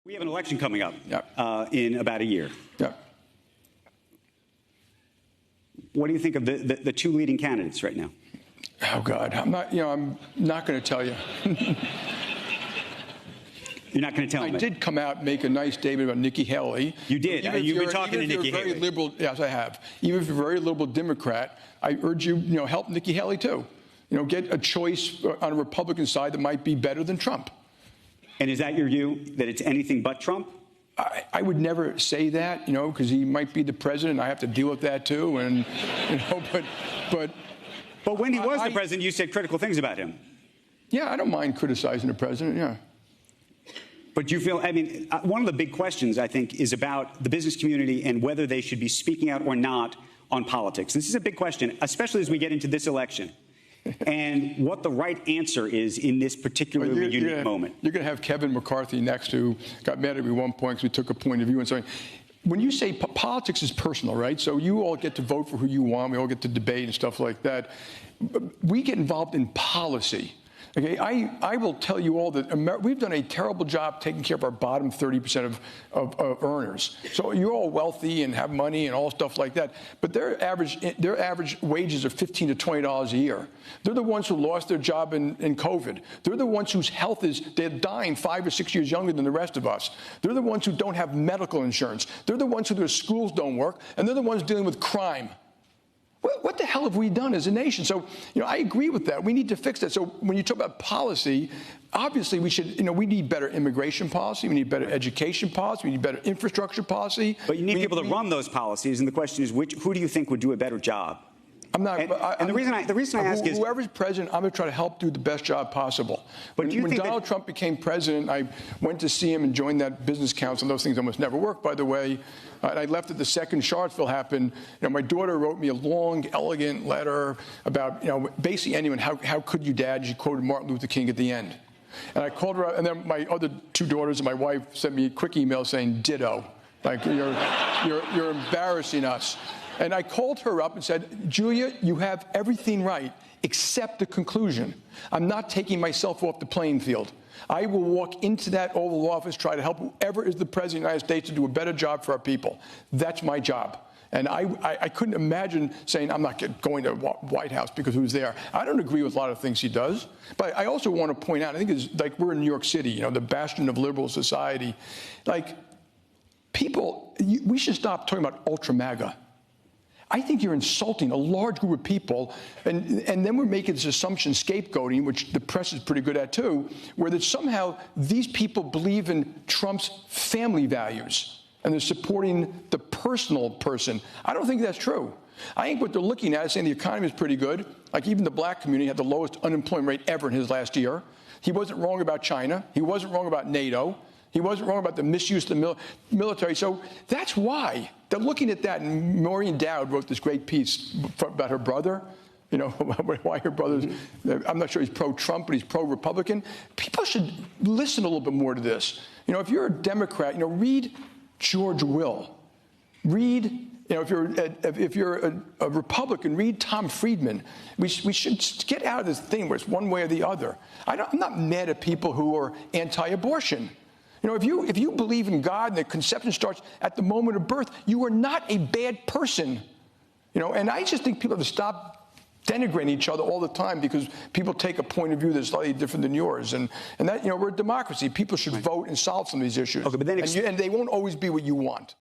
We have an election coming up in about a year. Yep. What do you think of the two leading candidates right now? Oh God, I'm not going to tell you. You're not going to tell me? I did come out and make a nice statement about Nikki Haley. You did. You've been talking to Nikki Haley. Very liberal, yes, I have. Even if you're a very liberal Democrat, I urge you, help Nikki Haley too. Get a choice on a Republican side that might be better than Trump. And is that your view, that it's anything but Trump? I would never say that, because he might be the president. I have to deal with that too, and But when he was the president, you said critical things about him. Yeah, I don't mind criticizing the president. Yeah. But you feel, one of the big questions, I think, is about the business community and whether they should be speaking out or not on politics. This is a big question, especially as we get into this election, and what the right answer is in this particularly unique moment. You're going to have Kevin McCarthy next, who got mad at me at one point because we took a point of view and so on. When you say politics is personal, right? So you all get to vote for who you want. We all get to debate and stuff like that. We get involved in policy. Okay, I will tell you all that we've done a terrible job taking care of our bottom 30% of earners. So you're all wealthy and have money and all stuff like that, but their average wages are $15 to $20 a year. They're the ones who lost their job in COVID. They're the ones whose health they're dying 5 or 6 years younger than the rest of us. They're the ones who don't have medical insurance. They're the ones who their schools don't work, and they're the ones dealing with crime. What the hell have we done as a nation? So, I agree with that. We need to fix that. So when you talk about policy, obviously we should, we need better immigration policy. We need better education policy. We need better infrastructure policy. But you need people to run those policies. And the question is, who do you think would do a better job? I'm not. And the reason I ask is, whoever's president, I'm going to try to help do the best job possible. But when Donald Trump became president, I went to see him and joined that business council. Those things almost never work, by the way. And I left it the second Charlottesville happened. My daughter wrote me a long, elegant letter about, basically anyone. How could you, Dad? She quoted Martin Luther King at the end. And I called her up, and then my other two daughters and my wife sent me a quick email saying, ditto. Like, you're embarrassing us. And I called her up and said, Julia, you have everything right, except the conclusion. I'm not taking myself off the playing field. I will walk into that Oval Office, try to help whoever is the president of the United States to do a better job for our people. That's my job. And I couldn't imagine saying I'm not going to White House because who's there. I don't agree with a lot of things he does. But I also want to point out, I think it's like we're in New York City, the bastion of liberal society. Like, people, we should stop talking about ultra MAGA. I think you're insulting a large group of people, and then we're making this assumption, scapegoating, which the press is pretty good at too, where that somehow these people believe in Trump's family values, and they're supporting the personal person. I don't think that's true. I think what they're looking at is saying the economy is pretty good. Like, even the black community had the lowest unemployment rate ever in his last year. He wasn't wrong about China. He wasn't wrong about NATO. He wasn't wrong about the misuse of the military. So that's why they're looking at that. And Maureen Dowd wrote this great piece about her brother, why her brother's, I'm not sure he's pro-Trump, but he's pro-Republican. People should listen a little bit more to this. If you're a Democrat, read George Will. Read, if you're a Republican, read Tom Friedman. We should get out of this thing where it's one way or the other. I'm not mad at people who are anti-abortion. If you believe in God and that conception starts at the moment of birth, you are not a bad person. And I just think people have to stop denigrating each other all the time because people take a point of view that's slightly different than yours. And that, we're a democracy. People should vote and solve some of these issues. Okay, but then and they won't always be what you want.